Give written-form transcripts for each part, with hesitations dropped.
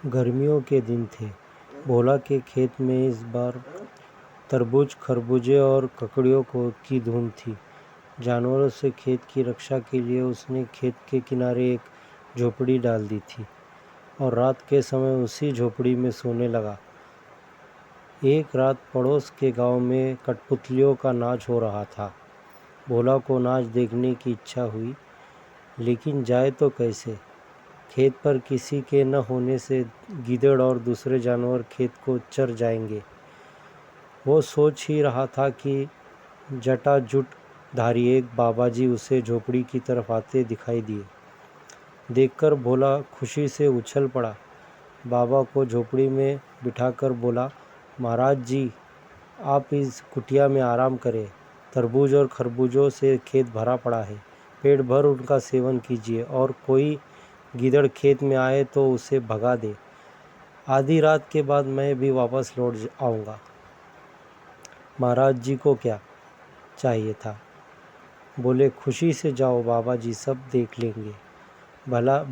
गर्मियों के दिन थे। भोला के खेत में इस बार तरबूज, खरबूजे और ककड़ियों की धूम थी। जानवरों से खेत की रक्षा के लिए उसने खेत के किनारे एक झोपड़ी डाल दी थी और रात के समय उसी झोपड़ी में सोने लगा। एक रात पड़ोस के गांव में कठपुतलियों का नाच हो रहा था। भोला को नाच देखने की इच्छा हुई, लेकिन जाए तो कैसे? खेत पर किसी के न होने से गीदड़ और दूसरे जानवर खेत को चर जाएंगे। वो सोच ही रहा था कि जटाजुट धारी एक बाबाजी उसे झोपड़ी की तरफ आते दिखाई दिए। देखकर भोला खुशी से उछल पड़ा। बाबा को झोपड़ी में बिठाकर बोला, महाराज जी, आप इस कुटिया में आराम करें। तरबूज और खरबूजों से खेत भरा पड़ा है। पेट भर उनका सेवन कीजिए और कोई गीदड़ खेत में आए तो उसे भगा दे। आधी रात के बाद मैं भी वापस लौट आऊँगा। महाराज जी को क्या चाहिए था? बोले, खुशी से जाओ, बाबा जी सब देख लेंगे।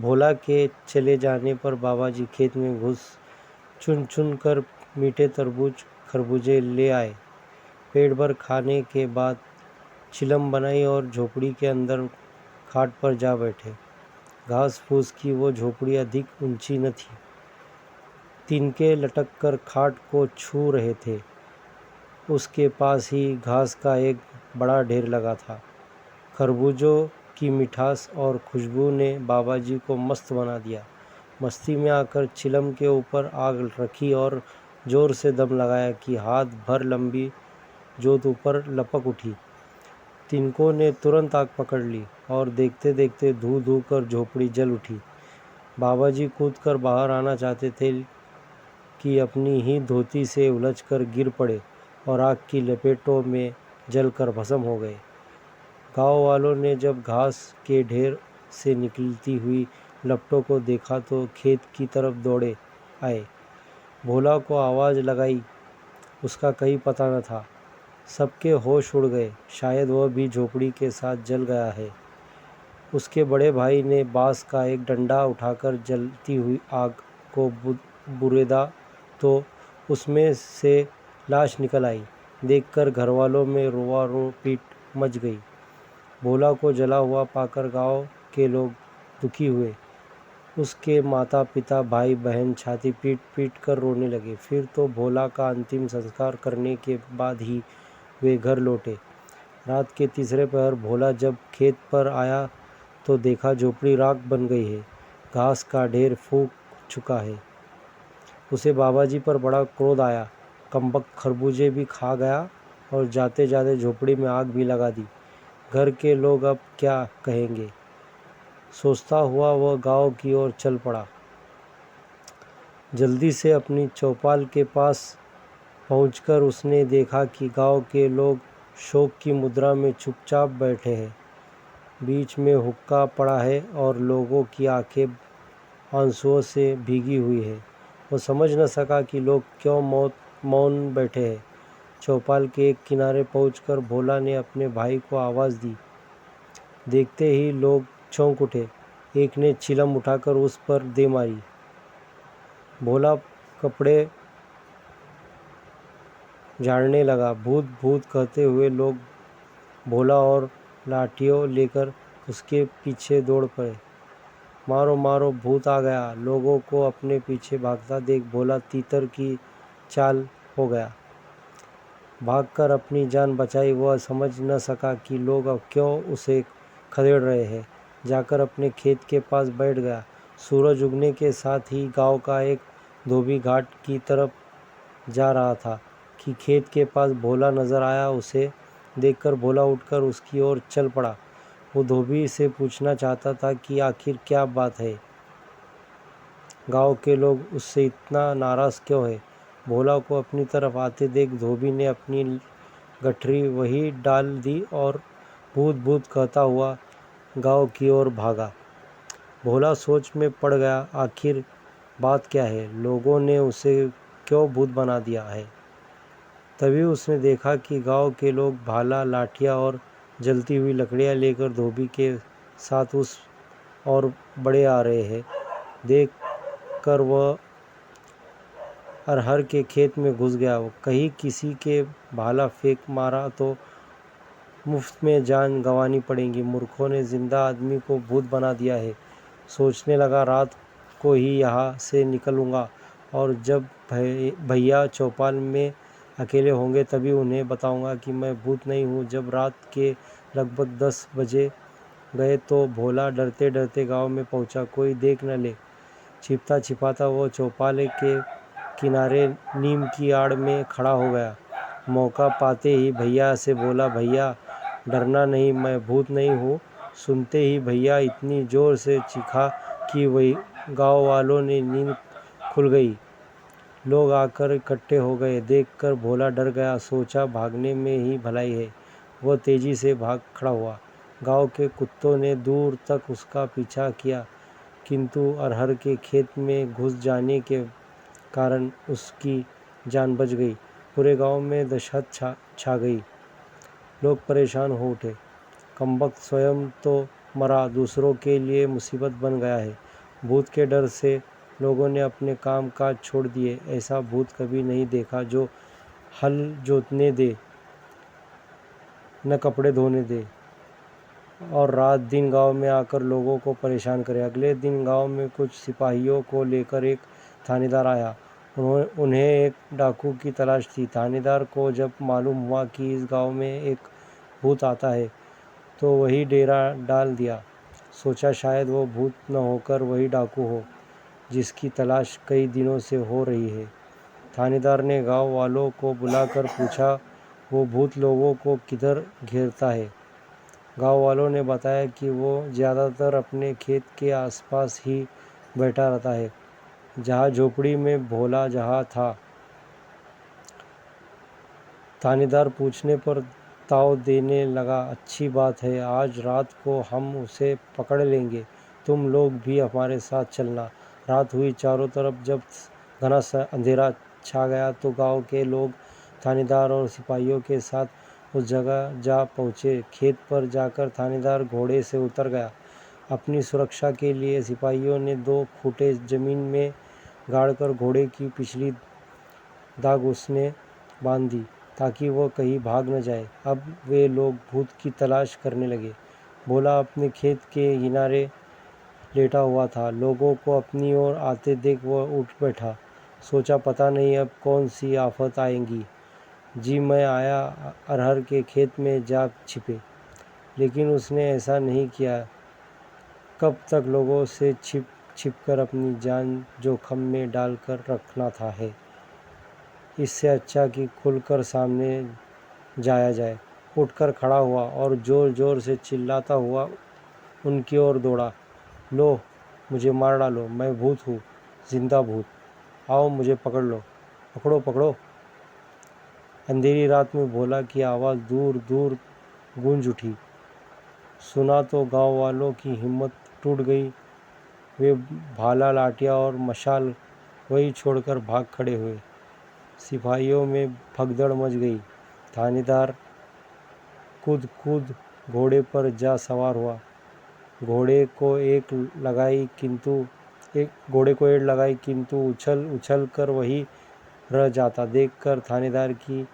भोला के चले जाने पर बाबा जी खेत में घुस चुन चुन कर मीठे तरबूज खरबूजे ले आए। पेट भर खाने के बाद चिलम बनाई और झोपड़ी के अंदर खाट पर जा बैठे। घास फूस की वो झोपड़ी अधिक ऊंची न थी। तिनके लटक कर खाट को छू रहे थे। उसके पास ही घास का एक बड़ा ढेर लगा था। खरबूजों की मिठास और खुशबू ने बाबा जी को मस्त बना दिया। मस्ती में आकर चिलम के ऊपर आग रखी और जोर से दम लगाया कि हाथ भर लंबी जोत ऊपर लपक उठी। तिनकों ने तुरंत आग पकड़ ली और देखते देखते धू धू कर झोपड़ी जल उठी। बाबा जी कूद कर बाहर आना चाहते थे कि अपनी ही धोती से उलझकर गिर पड़े और आग की लपेटों में जलकर भस्म हो गए। गांव वालों ने जब घास के ढेर से निकलती हुई लपटों को देखा तो खेत की तरफ दौड़े आए। भोला को आवाज़ लगाई, उसका कहीं पता न था। सबके होश उड़ गए, शायद वह भी झोपड़ी के साथ जल गया है। उसके बड़े भाई ने बांस का एक डंडा उठाकर जलती हुई आग को बुरेदा तो उसमें से लाश निकल आई। देखकर घरवालों में रोआ रो पीट मच गई। भोला को जला हुआ पाकर गांव के लोग दुखी हुए। उसके माता पिता भाई बहन छाती पीट पीट कर रोने लगे। फिर तो भोला का अंतिम संस्कार करने के बाद ही वे घर लौटे। रात के तीसरे पहर भोला जब खेत पर आया तो देखा झोपड़ी राख बन गई है। घास का ढेर फूक चुका है। उसे बाबाजी पर बड़ा क्रोध आया। कमबख्त खरबूजे भी खा गया और जाते जाते झोपड़ी में आग भी लगा दी। घर के लोग अब क्या कहेंगे? सोचता हुआ वह गांव की ओर चल पड़ा। जल्दी से अपनी चौपाल के पास पहुंचकर उसने देखा कि गांव के लोग शोक की मुद्रा में चुपचाप बैठे हैं। बीच में हुक्का पड़ा है और लोगों की आंखें आंसुओं से भीगी हुई है। वो समझ न सका कि लोग क्यों मौन बैठे हैं। चौपाल के एक किनारे पहुंचकर भोला ने अपने भाई को आवाज़ दी। देखते ही लोग चौंक उठे। एक ने चिलम उठाकर उस पर दे मारी। भोला कपड़े झाड़ने लगा। भूत भूत कहते हुए लोग भोला और लाठियों लेकर उसके पीछे दौड़ पड़े। मारो मारो, भूत आ गया। लोगों को अपने पीछे भागता देख भोला तीतर की चाल हो गया। भागकर अपनी जान बचाई। वह समझ न सका कि लोग अब क्यों उसे खदेड़ रहे हैं। जाकर अपने खेत के पास बैठ गया। सूरज उगने के साथ ही गांव का एक धोबी घाट की तरफ जा रहा था कि खेत के पास भोला नजर आया। उसे देखकर भोला उठकर उसकी ओर चल पड़ा। वो धोबी से पूछना चाहता था कि आखिर क्या बात है, गांव के लोग उससे इतना नाराज़ क्यों है। भोला को अपनी तरफ आते देख धोबी ने अपनी गठरी वही डाल दी और भूत भूत कहता हुआ गांव की ओर भागा। भोला सोच में पड़ गया, आखिर बात क्या है, लोगों ने उसे क्यों भूत बना दिया है। तभी उसने देखा कि गांव के लोग भाला, लाठियाँ और जलती हुई लकड़ियाँ लेकर धोबी के साथ उस और बड़े आ रहे हैं। देख कर वह अरहर के खेत में घुस गया। कहीं किसी के भाला फेंक मारा तो मुफ्त में जान गंवानी पड़ेगी। मूर्खों ने जिंदा आदमी को भूत बना दिया है। सोचने लगा, रात को ही यहाँ से निकलूँगा और जब भैया चौपाल में अकेले होंगे तभी उन्हें बताऊँगा कि मैं भूत नहीं हूँ। जब रात के लगभग 10 बजे गए तो भोला डरते डरते गांव में पहुँचा, कोई देख न ले। छिपता छिपाता वो चौपाल के किनारे नीम की आड़ में खड़ा हो गया। मौका पाते ही भैया से बोला, भैया डरना नहीं, मैं भूत नहीं हूँ। सुनते ही भैया इतनी ज़ोर से चीखा कि वही गांव वालों ने नींद खुल गई। लोग आकर इकट्ठे हो गए। देखकर भोला डर गया, सोचा भागने में ही भलाई है। वह तेज़ी से भाग खड़ा हुआ। गांव के कुत्तों ने दूर तक उसका पीछा किया, किंतु अरहर के खेत में घुस जाने के कारण उसकी जान बच गई। पूरे गांव में दहशत छा गई। लोग परेशान हो उठे। कमबख्त स्वयं तो मरा, दूसरों के लिए मुसीबत बन गया है। भूत के डर से लोगों ने अपने काम काज छोड़ दिए। ऐसा भूत कभी नहीं देखा जो हल जोतने दे, न कपड़े धोने दे और रात दिन गांव में आकर लोगों को परेशान करे। अगले दिन गांव में कुछ सिपाहियों को लेकर एक थानेदार आया। उन्हें एक डाकू की तलाश थी। थानेदार को जब मालूम हुआ कि इस गांव में एक भूत आता है तो वही डेरा डाल दिया। सोचा शायद वो भूत न होकर वही डाकू हो जिसकी तलाश कई दिनों से हो रही है। थानेदार ने गांव वालों को बुलाकर पूछा, वो भूत लोगों को किधर घेरता है? गांव वालों ने बताया कि वो ज़्यादातर अपने खेत के आसपास ही बैठा रहता है, जहाँ झोपड़ी में भोला जहाँ था। थानेदार पूछने पर ताव देने लगा, अच्छी बात है, आज रात को हम उसे पकड़ लेंगे। तुम लोग भी हमारे साथ चलना। रात हुई। चारों तरफ जब घना अंधेरा छा गया तो गांव के लोग थानेदार और सिपाहियों के साथ उस जगह जा पहुँचे। खेत पर जाकर थानेदार घोड़े से उतर गया। अपनी सुरक्षा के लिए सिपाहियों ने 2 खूंटे जमीन में गाड़कर घोड़े की पिछली दाग उसने बांध दी ताकि वह कहीं भाग न जाए। अब वे लोग भूत की तलाश करने लगे। भोला अपने खेत के किनारे लेटा हुआ था। लोगों को अपनी ओर आते देख वह उठ बैठा। सोचा, पता नहीं अब कौन सी आफत आएगी। जी मैं आया अरहर के खेत में जा छिपे। लेकिन उसने ऐसा नहीं किया। कब तक लोगों से छिप कर अपनी जान जोखम में डालकर रखना था है। इससे अच्छा कि खुलकर सामने जाया जाए। उठकर खड़ा हुआ और ज़ोर ज़ोर से चिल्लाता हुआ उनकी ओर दौड़ा, लो मुझे मार डालो, मैं भूत हूँ, जिंदा भूत, आओ मुझे पकड़ लो, पकड़ो पकड़ो। अंधेरी रात में भोला की आवाज़ दूर दूर गूंज उठी। सुना तो गांव वालों की हिम्मत टूट गई। वे भाला, लाठियाँ और मशाल वही छोड़कर भाग खड़े हुए। सिपाहियों में भगदड़ मच गई। थानेदार कूद घोड़े पर जा सवार हुआ। घोड़े को एड़ लगाई किंतु उछल उछल कर वही रह जाता। देखकर थानेदार की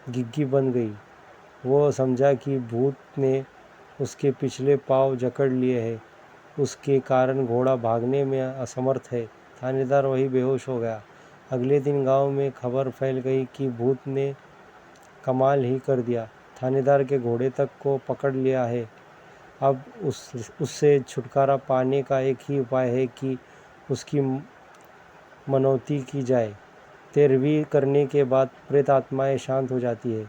गिग्गी बन गई। वो समझा कि भूत ने उसके पिछले पाँव जकड़ लिए हैं, उसके कारण घोड़ा भागने में असमर्थ है। थानेदार वही बेहोश हो गया। अगले दिन गांव में खबर फैल गई कि भूत ने कमाल ही कर दिया, थानेदार के घोड़े तक को पकड़ लिया है। अब उससे छुटकारा पाने का एक ही उपाय है कि उसकी मनौती की जाए। 13वीं करने के बाद प्रेत आत्माएं शांत हो जाती है।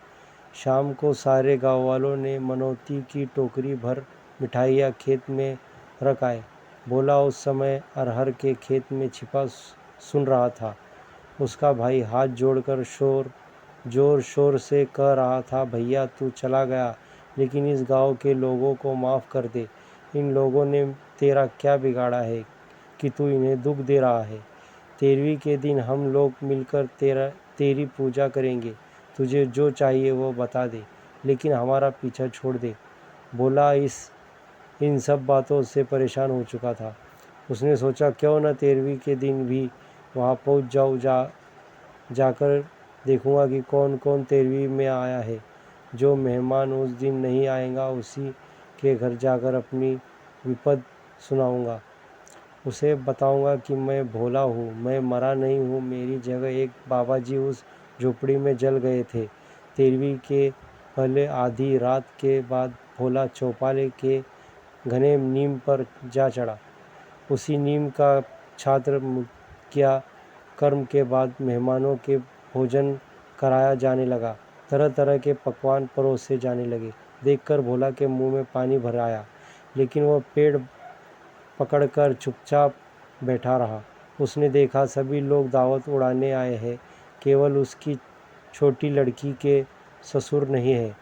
शाम को सारे गांव वालों ने मनौती की टोकरी भर मिठाइयाँ खेत में रख आए। भोला उस समय अरहर के खेत में छिपा सुन रहा था। उसका भाई हाथ जोड़कर जोर शोर से कह रहा था, भैया तू चला गया लेकिन इस गांव के लोगों को माफ़ कर दे। इन लोगों ने तेरा क्या बिगाड़ा है कि तू इन्हें दुख दे रहा है। 13वीं के दिन हम लोग मिलकर तेरी पूजा करेंगे। तुझे जो चाहिए वो बता दे, लेकिन हमारा पीछा छोड़ दे। भोला इन सब बातों से परेशान हो चुका था। उसने सोचा, क्यों न 13वीं के दिन भी वहाँ पहुँच जाकर देखूँगा कि कौन कौन 13वीं में आया है। जो मेहमान उस दिन नहीं आएगा उसी के घर जाकर अपनी विपद सुनाऊँगा। उसे बताऊँगा कि मैं भोला हूँ, मैं मरा नहीं हूँ, मेरी जगह एक बाबा जी उस झोपड़ी में जल गए थे। 13वीं के पहले आधी रात के बाद भोला चौपाले के घने नीम पर जा चढ़ा। उसी नीम का छात्र मुखिया कर्म के बाद मेहमानों के भोजन कराया जाने लगा। तरह तरह के पकवान परोसे जाने लगे। देखकर भोला के मुंह में पानी भर आया, लेकिन वह पेड़ पकड़कर चुपचाप बैठा रहा। उसने देखा सभी लोग दावत उड़ाने आए हैं, केवल उसकी छोटी लड़की के ससुर नहीं है।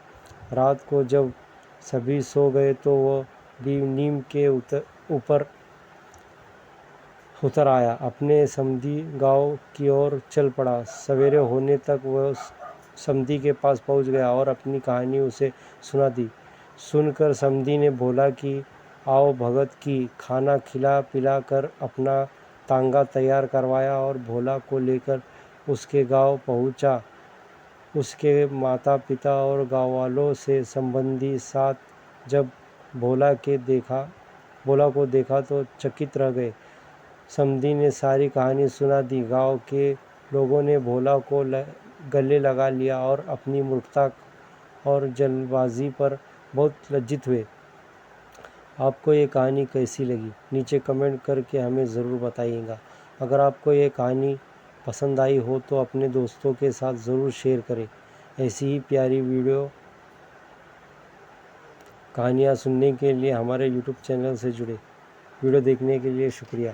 रात को जब सभी सो गए तो वह भी नीम के ऊपर उतर आया, अपने समधी गांव की ओर चल पड़ा। सवेरे होने तक वह समधी के पास पहुंच गया और अपनी कहानी उसे सुना दी। सुनकर समधी ने भोला की आओ भगत की, खाना खिला पिला कर अपना तांगा तैयार करवाया और भोला को लेकर उसके गांव पहुंचा। उसके माता पिता और गाँव वालों से संबंधी साथ जब भोला को देखा तो चकित रह गए। समधी ने सारी कहानी सुना दी। गांव के लोगों ने भोला को गले लगा लिया और अपनी मूर्खता और जल्दबाजी पर बहुत लज्जित हुए। आपको ये कहानी कैसी लगी नीचे कमेंट करके हमें ज़रूर बताइएगा। अगर आपको ये कहानी पसंद आई हो तो अपने दोस्तों के साथ ज़रूर शेयर करें। ऐसी ही प्यारी कहानियाँ सुनने के लिए हमारे YouTube चैनल से जुड़े। वीडियो देखने के लिए शुक्रिया।